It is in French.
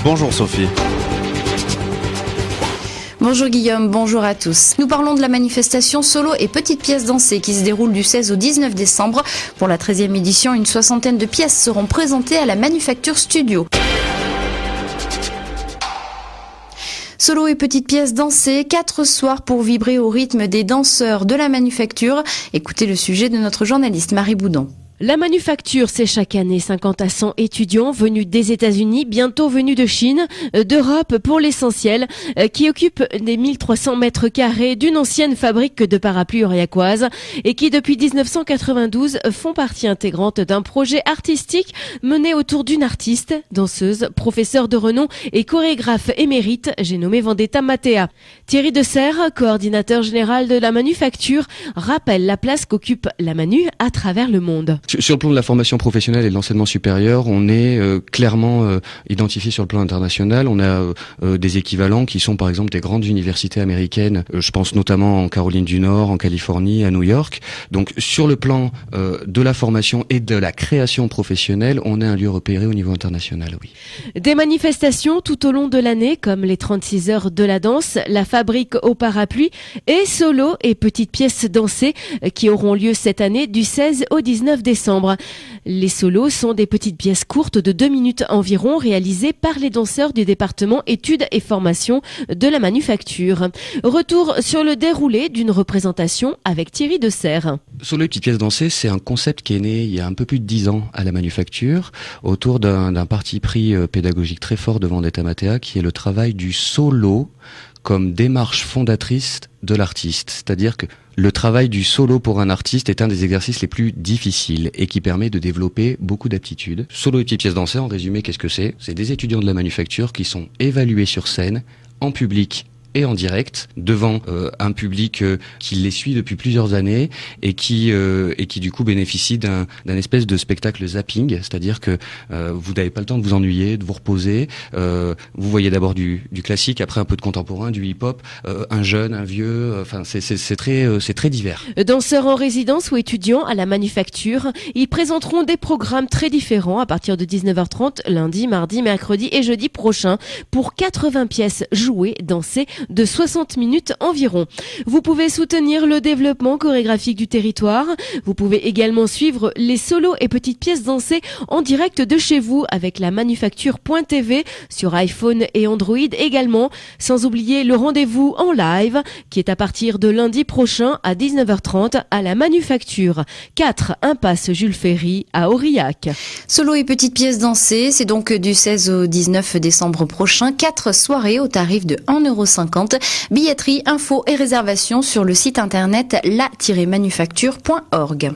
Bonjour Sophie. Bonjour Guillaume, bonjour à tous. Nous parlons de la manifestation Solo et petites pièces dansées qui se déroule du 16 au 19 décembre. Pour la 13e édition, une soixantaine de pièces seront présentées à la Manufacture Studio. Solo et petites pièces dansées, 4 soirs pour vibrer au rythme des danseurs de la Manufacture. Écoutez le sujet de notre journaliste Marie Boudon. La Manufacture, c'est chaque année 50 à 100 étudiants venus des États-Unis, bientôt venus de Chine, d'Europe pour l'essentiel, qui occupent des 1300 mètres carrés d'une ancienne fabrique de parapluies aurillacoises et qui depuis 1992 font partie intégrante d'un projet artistique mené autour d'une artiste, danseuse, professeure de renom et chorégraphe émérite, j'ai nommé Vendetta Mattea. Thierry Deserre, coordinateur général de la Manufacture, rappelle la place qu'occupe la Manu à travers le monde. Sur le plan de la formation professionnelle et de l'enseignement supérieur, on est clairement identifié sur le plan international. On a des équivalents qui sont par exemple des grandes universités américaines. Je pense notamment en Caroline du Nord, en Californie, à New York. Donc sur le plan de la formation et de la création professionnelle, on est un lieu repéré au niveau international, oui. Des manifestations tout au long de l'année, comme les 36 heures de la danse, la fabrique au parapluie et Solo et petites pièces dansées qui auront lieu cette année du 16 au 19 décembre. Les solos sont des petites pièces courtes de 2 minutes environ réalisées par les danseurs du département études et formation de la Manufacture. Retour sur le déroulé d'une représentation avec Thierry Deserre. Solo et petites pièces dansées, c'est un concept qui est né il y a un peu plus de 10 ans à la Manufacture autour d'un parti pris pédagogique très fort de Vendetta Mattea qui est le travail du solo comme démarche fondatrice de l'artiste. C'est-à-dire que le travail du solo pour un artiste est un des exercices les plus difficiles et qui permet de développer beaucoup d'aptitudes. Solo et petites pièces dansées, en résumé, qu'est-ce que c'est ? C'est des étudiants de la Manufacture qui sont évalués sur scène, en public et en direct, devant un public qui les suit depuis plusieurs années et qui du coup bénéficie d'un espèce de spectacle zapping, c'est-à-dire que vous n'avez pas le temps de vous ennuyer, de vous reposer. Vous voyez d'abord du classique, après un peu de contemporain, du hip-hop, un jeune, un vieux. Enfin, c'est très divers. Danseurs en résidence ou étudiants à la Manufacture, ils présenteront des programmes très différents à partir de 19h30 lundi, mardi, mercredi et jeudi prochain pour 80 pièces jouées, dansées de 60 minutes environ. Vous pouvez soutenir le développement chorégraphique du territoire. Vous pouvez également suivre les solos et petites pièces dansées en direct de chez vous avec la Manufacture.tv sur iPhone et Android également. Sans oublier le rendez-vous en live qui est à partir de lundi prochain à 19h30 à la Manufacture. 4 impasse Jules Ferry à Aurillac. Solo et petites pièces dansées, c'est donc du 16 au 19 décembre prochain. 4 soirées au tarif de 1,50 €. Billetterie, infos et réservations sur le site internet la-manufacture.org.